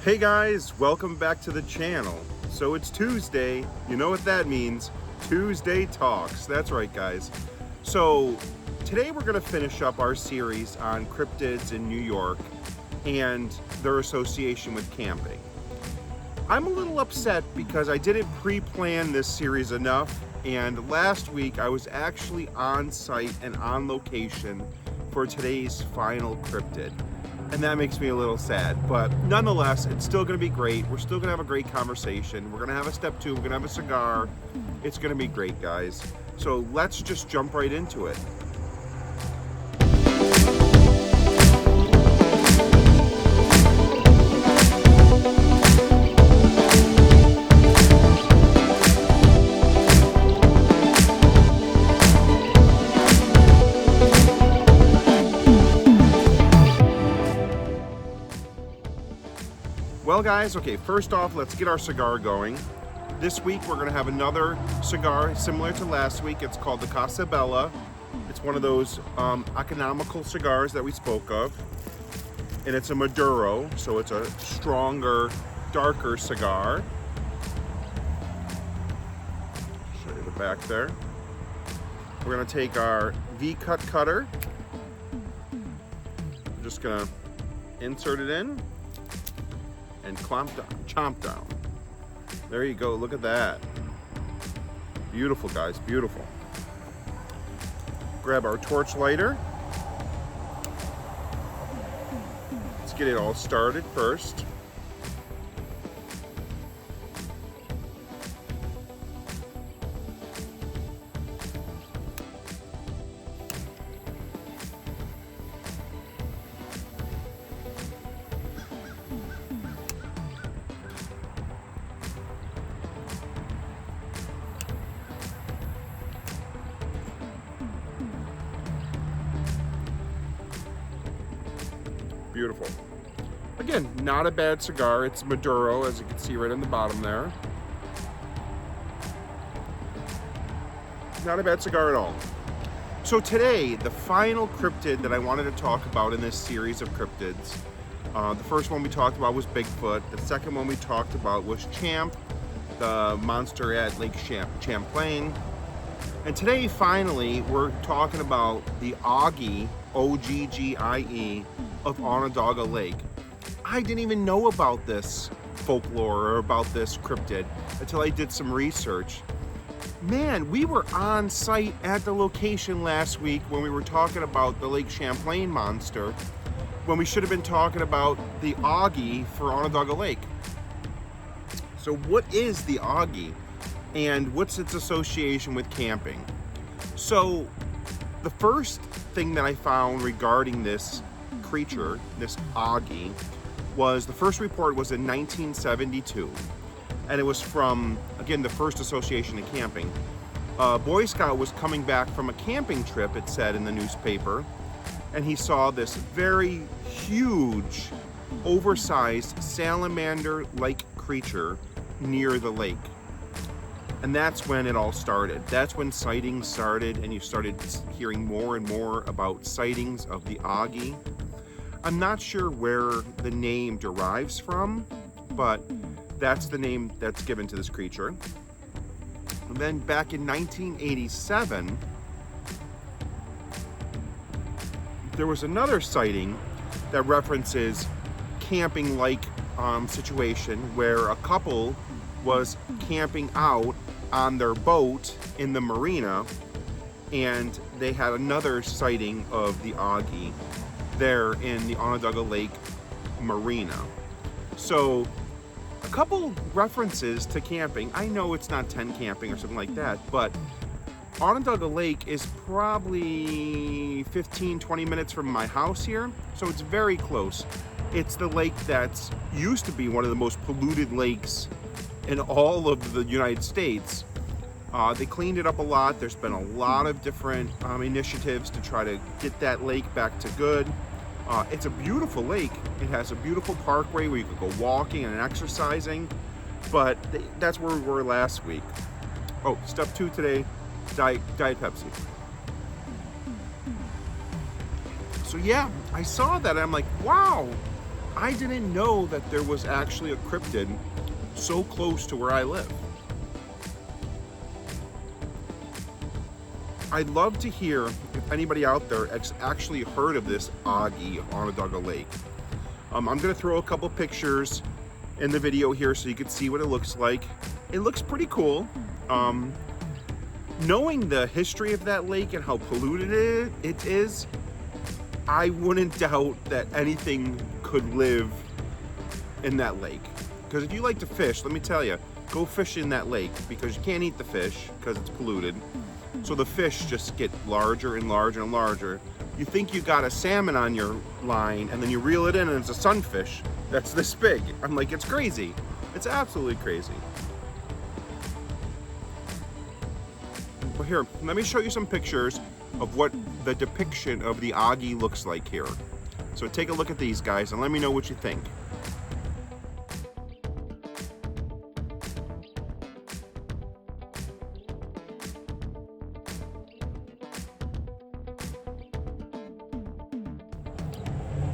Hey guys, welcome back to the channel. So it's Tuesday, you know what that means, Tuesday Talks. That's right guys. So today we're gonna finish up our series on cryptids in New York and their association with camping. I'm a little upset because I didn't pre-plan this series enough, and last week I was actually on site and on location for today's final cryptid. And that makes me a little sad, but nonetheless, it's still gonna be great. We're still gonna have a great conversation. We're gonna have a step two, we're gonna have a cigar. It's gonna be great, guys. So let's just jump right into it. Well guys, okay, first off, let's get our cigar going. This week we're gonna have another cigar similar to last week. It's called the Casa Bella. It's one of those economical cigars that we spoke of. And it's a Maduro, so it's a stronger, darker cigar. Show you the back there. We're gonna take our V-cut cutter. We're just gonna insert it in and chomp down. There you go, look at that. Beautiful guys, beautiful. Grab our torch lighter. Let's get it all started first. Beautiful. Again, not a bad cigar. It's Maduro, as you can see right on the bottom there. Not a bad cigar at all. So today, the final cryptid that I wanted to talk about in this series of cryptids, the first one we talked about was Bigfoot. The second one we talked about was Champ, the monster at Lake Champlain. And today, finally, we're talking about the Oggie, O-G-G-I-E, of Onondaga Lake. I didn't even know about this folklore or about this cryptid until I did some research. Man, we were on site at the location last week when we were talking about the Lake Champlain monster, when we should have been talking about the Oggie for Onondaga Lake. So what is the Oggie and what's its association with camping? So the first thing that I found regarding this creature, this Oggie, was the first report was in 1972, and it was from, again, the first association of camping. A Boy Scout was coming back from a camping trip, it said in the newspaper, and he saw this very huge, oversized salamander-like creature near the lake. And that's when it all started. That's when sightings started, and you started hearing more and more about sightings of the Oggie. I'm not sure where the name derives from, but that's the name that's given to this creature. And then back in 1987, there was another sighting that references camping-like situation where a couple was camping out on their boat in the marina, and they had another sighting of the Oggie there in the Onondaga Lake Marina. So a couple references to camping. I know it's not tent camping or something like that, but Onondaga Lake is probably 15-20 minutes from my house here, so it's very close. It's the lake that's used to be one of the most polluted lakes in all of the United States. They cleaned it up a lot. There's been a lot of different initiatives to try to get that lake back to good. It's a beautiful lake. It has a beautiful parkway where you could go walking and exercising, but that's where we were last week. Oh, step two today, Diet Pepsi. So yeah, I saw that and I'm like, wow, I didn't know that there was actually a cryptid so close to where I live. I'd love to hear if anybody out there actually heard of this Augie Onondaga Lake. I'm gonna throw a couple pictures in the video here so you can see what it looks like. It looks pretty cool. Knowing the history of that lake and how polluted it is, I wouldn't doubt that anything could live in that lake. Because if you like to fish, let me tell you, go fish in that lake, because you can't eat the fish because it's polluted. So the fish just get larger and larger and larger. You think you got a salmon on your line, and then you reel it in and it's a sunfish that's this big. I'm like, it's crazy. It's absolutely crazy. But here, let me show you some pictures of what the depiction of the Augie looks like here. So take a look at these guys and let me know what you think.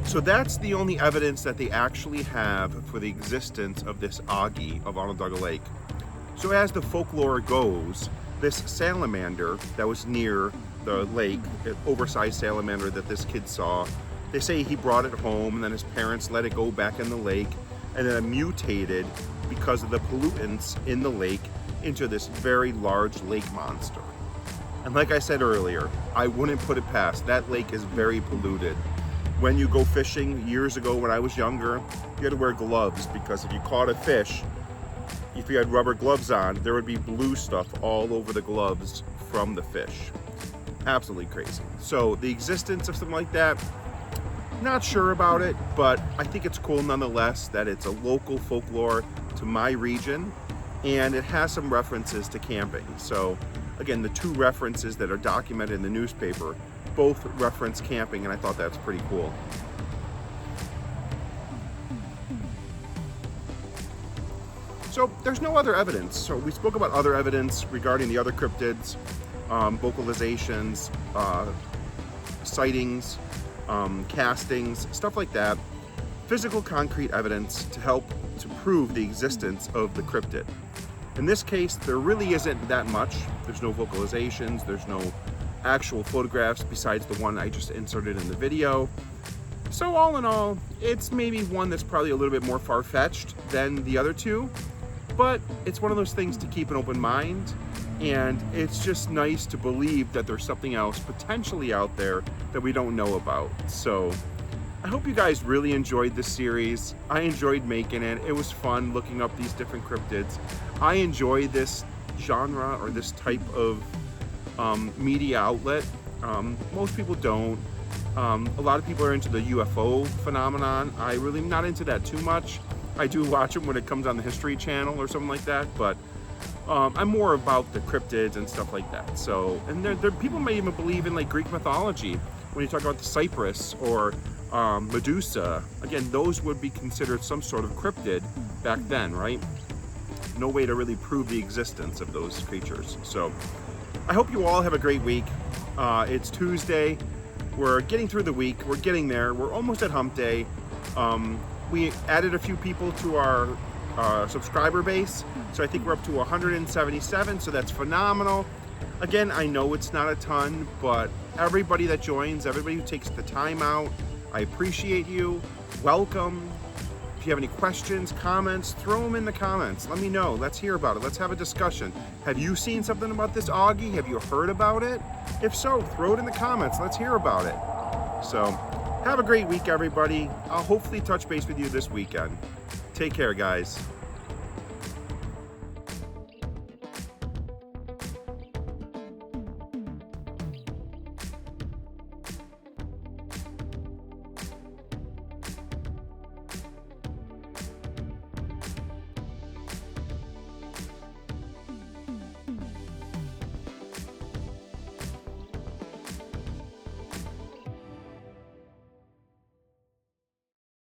So that's the only evidence that they actually have for the existence of this Augie of Onondaga Lake. So as the folklore goes, this salamander that was near the lake, an oversized salamander that this kid saw, they say he brought it home and then his parents let it go back in the lake, and then it mutated because of the pollutants in the lake into this very large lake monster. And like I said earlier, I wouldn't put it past, that lake is very polluted. When you go fishing, years ago when I was younger, you had to wear gloves, because if you caught a fish, if you had rubber gloves on, there would be blue stuff all over the gloves from the fish. Absolutely crazy. So the existence of something like that, not sure about it, but I think it's cool nonetheless that it's a local folklore to my region, and it has some references to camping. So again, the two references that are documented in the newspaper both reference camping, and I thought that's pretty cool. So there's no other evidence. So we spoke about other evidence regarding the other cryptids, vocalizations, sightings, castings, stuff like that. Physical concrete evidence to help to prove the existence of the cryptid. In this case, there really isn't that much. There's no vocalizations, there's no actual photographs besides the one I just inserted in the video. So all in all, it's maybe one that's probably a little bit more far-fetched than the other two, but it's one of those things to keep an open mind, and it's just nice to believe that there's something else potentially out there that we don't know about. So I hope you guys really enjoyed this series. I enjoyed making it. It was fun looking up these different cryptids. I enjoy this genre or this type of media outlet. Most people don't. A lot of people are into the UFO phenomenon. I really am not into that too much. I do watch them when it comes on the History Channel or something like that, but I'm more about the cryptids and stuff like that. So, and there people may even believe in like Greek mythology when you talk about the Cypress or Medusa. Again, those would be considered some sort of cryptid back then, right? No way to really prove the existence of those creatures. So I hope you all have a great week. It's Tuesday. We're getting through the week. We're getting there. We're almost at hump day. We added a few people to our subscriber base. So I think we're up to 177. So that's phenomenal. Again, I know it's not a ton, but everybody that joins, everybody who takes the time out, I appreciate you. Welcome. If you have any questions, comments, throw them in the comments. Let me know. Let's hear about it. Let's have a discussion. Have you seen something about this Augie? Have you heard about it? If so, throw it in the comments. Let's hear about it. So, have a great week, everybody. I'll hopefully touch base with you this weekend. Take care, guys.